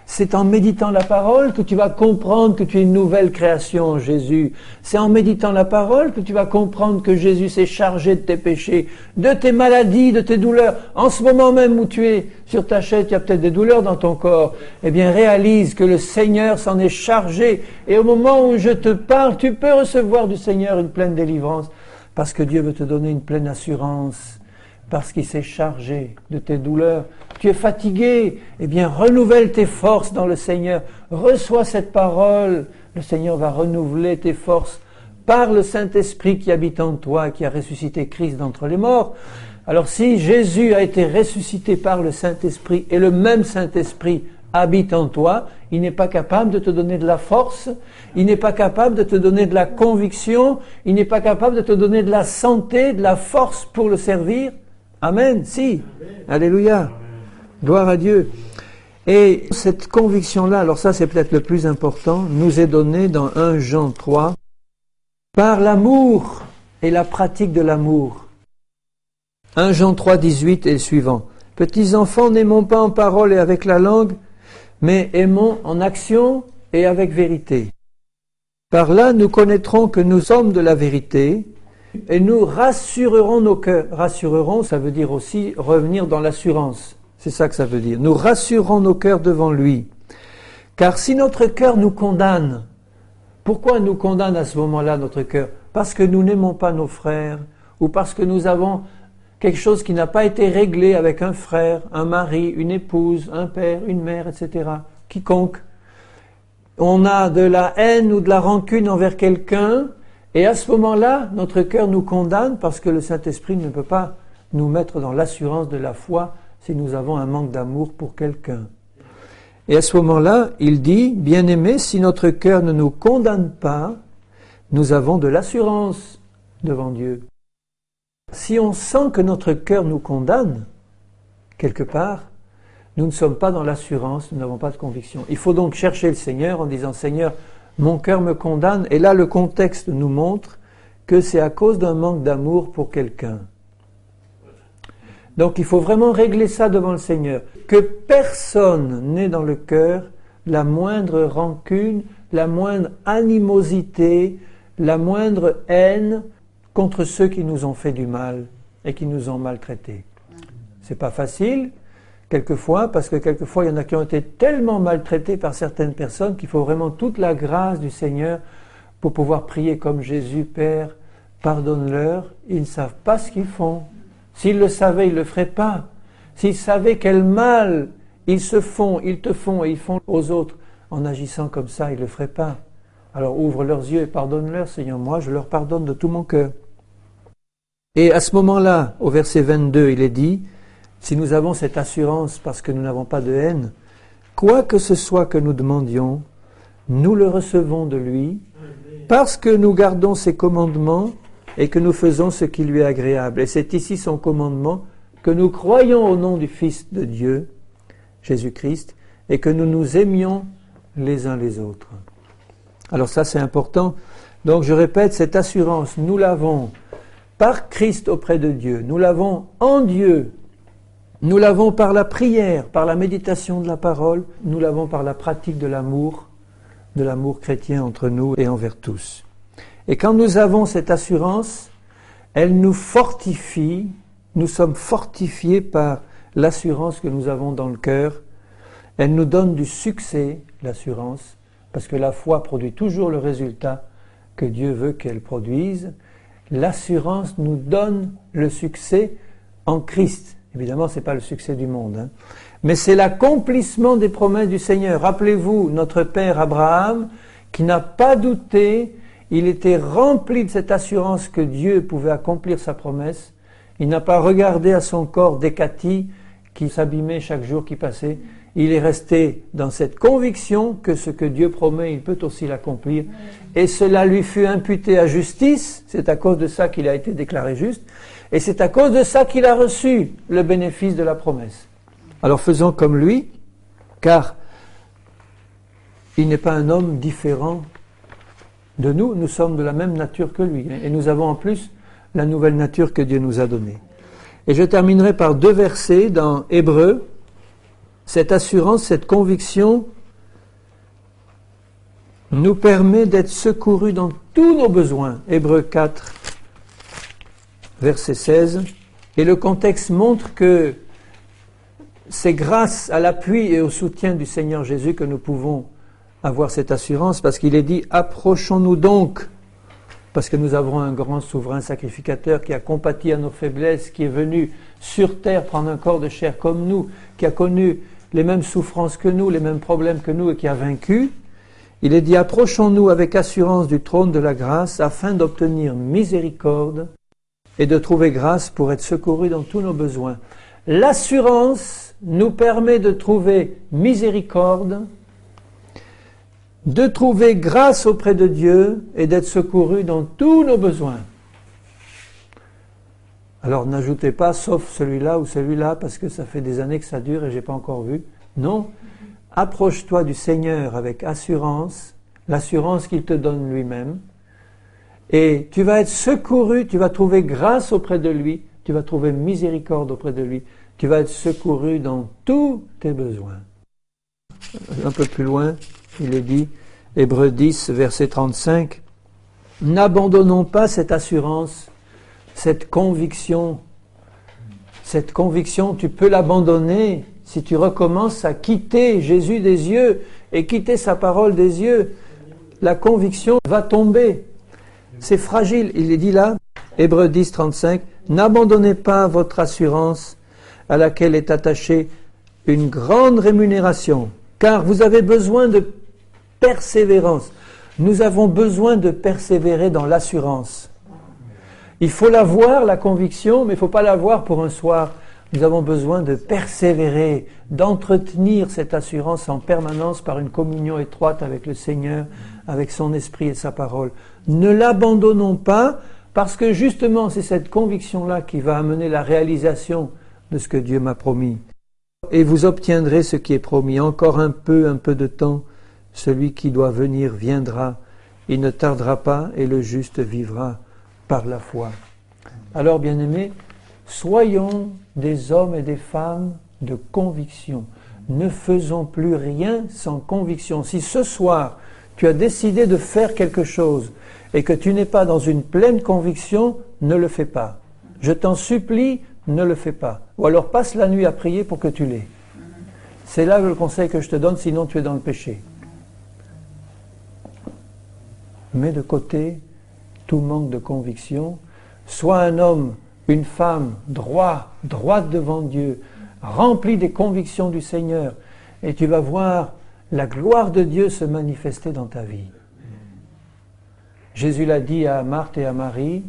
C'est en méditant la parole que tu vas comprendre que tu es une nouvelle création en Jésus. C'est en méditant la parole que tu vas comprendre que Jésus s'est chargé de tes péchés, de tes maladies, de tes douleurs. En ce moment même où tu es sur ta chaise, tu as peut-être des douleurs dans ton corps. Eh bien, réalise que le Seigneur s'en est chargé. Et au moment où je te parle, tu peux recevoir du Seigneur une pleine délivrance. Parce que Dieu veut te donner une pleine assurance. Parce qu'il s'est chargé de tes douleurs. Tu es fatigué, eh bien renouvelle tes forces dans le Seigneur. Reçois cette parole. Le Seigneur va renouveler tes forces par le Saint-Esprit qui habite en toi et qui a ressuscité Christ d'entre les morts. Alors si Jésus a été ressuscité par le Saint-Esprit et le même Saint-Esprit habite en toi, il n'est pas capable de te donner de la force, il n'est pas capable de te donner de la conviction, il n'est pas capable de te donner de la santé, de la force pour le servir. Amen, si. Amen. Alléluia. Amen. Gloire à Dieu. Et cette conviction-là, alors ça c'est peut-être le plus important, nous est donnée dans 1 Jean 3, par l'amour et la pratique de l'amour. 1 Jean 3, 18 et le suivant. Petits enfants, n'aimons pas en parole et avec la langue, mais aimons en action et avec vérité. Par là, nous connaîtrons que nous sommes de la vérité, et nous rassurerons nos cœurs. Rassurerons, ça veut dire aussi revenir dans l'assurance. C'est ça que ça veut dire. Nous rassurerons nos cœurs devant lui. Car si notre cœur nous condamne, pourquoi nous condamne à ce moment-là notre cœur? Parce que nous n'aimons pas nos frères, ou parce que nous avons quelque chose qui n'a pas été réglé avec un frère, un mari, une épouse, un père, une mère, etc. Quiconque. On a de la haine ou de la rancune envers quelqu'un, et à ce moment-là, notre cœur nous condamne parce que le Saint-Esprit ne peut pas nous mettre dans l'assurance de la foi si nous avons un manque d'amour pour quelqu'un. Et à ce moment-là, il dit, bien-aimés, si notre cœur ne nous condamne pas, nous avons de l'assurance devant Dieu. Si on sent que notre cœur nous condamne, quelque part, nous ne sommes pas dans l'assurance, nous n'avons pas de conviction. Il faut donc chercher le Seigneur en disant, Seigneur, mon cœur me condamne, et là le contexte nous montre que c'est à cause d'un manque d'amour pour quelqu'un. Donc il faut vraiment régler ça devant le Seigneur. Que personne n'ait dans le cœur la moindre rancune, la moindre animosité, la moindre haine contre ceux qui nous ont fait du mal et qui nous ont maltraités. C'est pas facile, quelquefois, parce que quelquefois il y en a qui ont été tellement maltraités par certaines personnes qu'il faut vraiment toute la grâce du Seigneur pour pouvoir prier comme Jésus, Père, pardonne-leur, ils ne savent pas ce qu'ils font. S'ils le savaient, ils ne le feraient pas. S'ils savaient quel mal ils se font, ils te font et ils font aux autres, en agissant comme ça, ils ne le feraient pas. Alors ouvre leurs yeux et pardonne-leur, Seigneur, moi je leur pardonne de tout mon cœur. Et à ce moment-là, au verset 22, il est dit, si nous avons cette assurance parce que nous n'avons pas de haine, quoi que ce soit que nous demandions, nous le recevons de lui, parce que nous gardons ses commandements et que nous faisons ce qui lui est agréable. Et c'est ici son commandement, que nous croyons au nom du Fils de Dieu, Jésus-Christ, et que nous nous aimions les uns les autres. Alors ça c'est important. Donc je répète, cette assurance, nous l'avons par Christ auprès de Dieu, nous l'avons en Dieu, nous l'avons par la prière, par la méditation de la parole, nous l'avons par la pratique de l'amour chrétien entre nous et envers tous. Et quand nous avons cette assurance, elle nous fortifie, nous sommes fortifiés par l'assurance que nous avons dans le cœur, elle nous donne du succès, l'assurance, parce que la foi produit toujours le résultat que Dieu veut qu'elle produise. L'assurance nous donne le succès en Christ. Évidemment, ce n'est pas le succès du monde, mais c'est l'accomplissement des promesses du Seigneur. Rappelez-vous, notre père Abraham, qui n'a pas douté, il était rempli de cette assurance que Dieu pouvait accomplir sa promesse. Il n'a pas regardé à son corps décati qui s'abîmait chaque jour qui passait. Il est resté dans cette conviction que ce que Dieu promet, il peut aussi l'accomplir. Et cela lui fut imputé à justice. C'est à cause de ça qu'il a été déclaré juste. Et c'est à cause de ça qu'il a reçu le bénéfice de la promesse. Alors faisons comme lui, car il n'est pas un homme différent de nous. Nous sommes de la même nature que lui. Et nous avons en plus la nouvelle nature que Dieu nous a donnée. Et je terminerai par 2 versets dans Hébreux. Cette assurance, cette conviction nous permet d'être secourus dans tous nos besoins. Hébreux 4, verset 16. Et le contexte montre que c'est grâce à l'appui et au soutien du Seigneur Jésus que nous pouvons avoir cette assurance, parce qu'il est dit « Approchons-nous donc », parce que nous avons un grand souverain sacrificateur qui a compati à nos faiblesses, qui est venu sur terre prendre un corps de chair comme nous, qui a connu les mêmes souffrances que nous, les mêmes problèmes que nous et qui a vaincu. Il est dit « Approchons-nous avec assurance du trône de la grâce afin d'obtenir miséricorde et de trouver grâce pour être secourus dans tous nos besoins. » L'assurance nous permet de trouver miséricorde, de trouver grâce auprès de Dieu et d'être secourus dans tous nos besoins. Alors n'ajoutez pas sauf celui-là ou celui-là parce que ça fait des années que ça dure et je n'ai pas encore vu. Non, approche-toi du Seigneur avec assurance, l'assurance qu'il te donne lui-même, et tu vas être secouru, tu vas trouver grâce auprès de lui, tu vas trouver miséricorde auprès de lui, tu vas être secouru dans tous tes besoins. Un peu plus loin, il est dit, Hébreux 10, verset 35, « N'abandonnons pas cette assurance, cette conviction. Cette conviction, tu peux l'abandonner si tu recommences à quitter Jésus des yeux et quitter sa parole des yeux. La conviction va tomber. C'est fragile. » Il est dit là, Hébreux 10, 35, « N'abandonnez pas votre assurance à laquelle est attachée une grande rémunération, car vous avez besoin de persévérance. » Nous avons besoin de persévérer dans l'assurance. Il faut l'avoir, la conviction, mais il ne faut pas l'avoir pour un soir. Nous avons besoin de persévérer, d'entretenir cette assurance en permanence par une communion étroite avec le Seigneur, avec son esprit et sa parole. Ne l'abandonnons pas, parce que justement c'est cette conviction-là qui va amener la réalisation de ce que Dieu m'a promis. Et vous obtiendrez ce qui est promis. Encore un peu de temps, celui qui doit venir viendra. Il ne tardera pas et le juste vivra par la foi. Alors, bien-aimés, soyons des hommes et des femmes de conviction. Ne faisons plus rien sans conviction. Si ce soir, tu as décidé de faire quelque chose et que tu n'es pas dans une pleine conviction, ne le fais pas. Je t'en supplie, ne le fais pas. Ou alors passe la nuit à prier pour que tu l'aies. C'est là le conseil que je te donne, sinon tu es dans le péché. Mets de côté tout manque de conviction. Sois un homme, une femme droite devant Dieu, rempli des convictions du Seigneur, et tu vas voir la gloire de Dieu se manifester dans ta vie. Jésus l'a dit à Marthe et à Marie,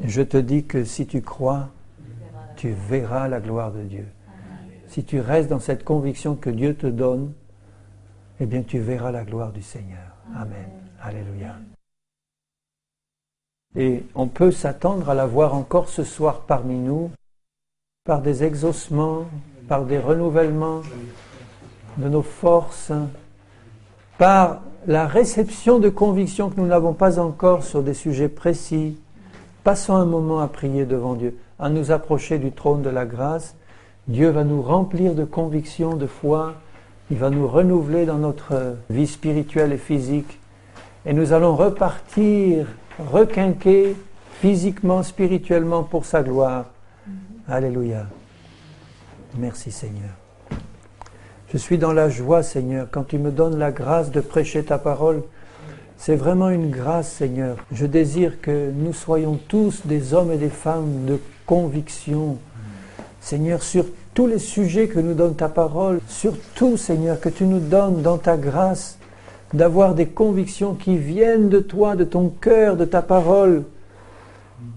je te dis que si tu crois, tu verras la gloire de Dieu. Si tu restes dans cette conviction que Dieu te donne, eh bien tu verras la gloire du Seigneur. Amen. Alléluia. Et on peut s'attendre à la voir encore ce soir parmi nous, par des exaucements, par des renouvellements de nos forces, par la réception de convictions que nous n'avons pas encore sur des sujets précis. Passons un moment à prier devant Dieu, à nous approcher du trône de la grâce. Dieu va nous remplir de convictions, de foi. Il va nous renouveler dans notre vie spirituelle et physique. Et nous allons repartir, requinquer physiquement, spirituellement pour sa gloire. Alléluia. Merci Seigneur. Je suis dans la joie Seigneur quand tu me donnes la grâce de prêcher ta parole. C'est vraiment une grâce Seigneur. Je désire que nous soyons tous des hommes et des femmes de conviction. Seigneur, sur tous les sujets que nous donne ta parole, surtout Seigneur, que tu nous donnes dans ta grâce, d'avoir des convictions qui viennent de toi, de ton cœur, de ta parole,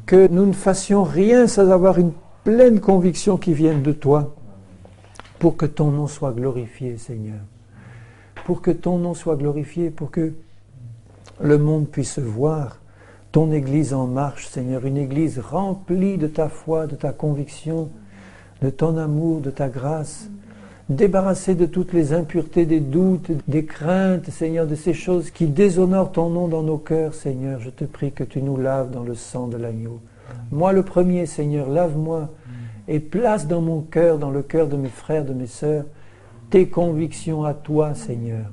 que nous ne fassions rien sans avoir une pleine conviction qui vienne de toi, pour que ton nom soit glorifié, Seigneur. Pour que ton nom soit glorifié, pour que le monde puisse voir ton Église en marche, Seigneur, une Église remplie de ta foi, de ta conviction, de ton amour, de ta grâce, débarrassée de toutes les impuretés, des doutes, des craintes, Seigneur, de ces choses qui déshonorent ton nom dans nos cœurs, Seigneur. Je te prie que tu nous laves dans le sang de l'agneau. Moi le premier, Seigneur, lave-moi et place dans mon cœur, dans le cœur de mes frères, de mes sœurs, tes convictions à toi, Seigneur.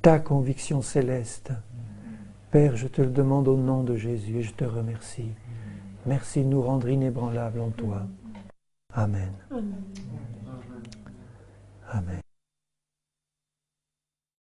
ta conviction céleste. Père, je te le demande au nom de Jésus et je te remercie. Merci de nous rendre inébranlables en toi. Amen. Amen.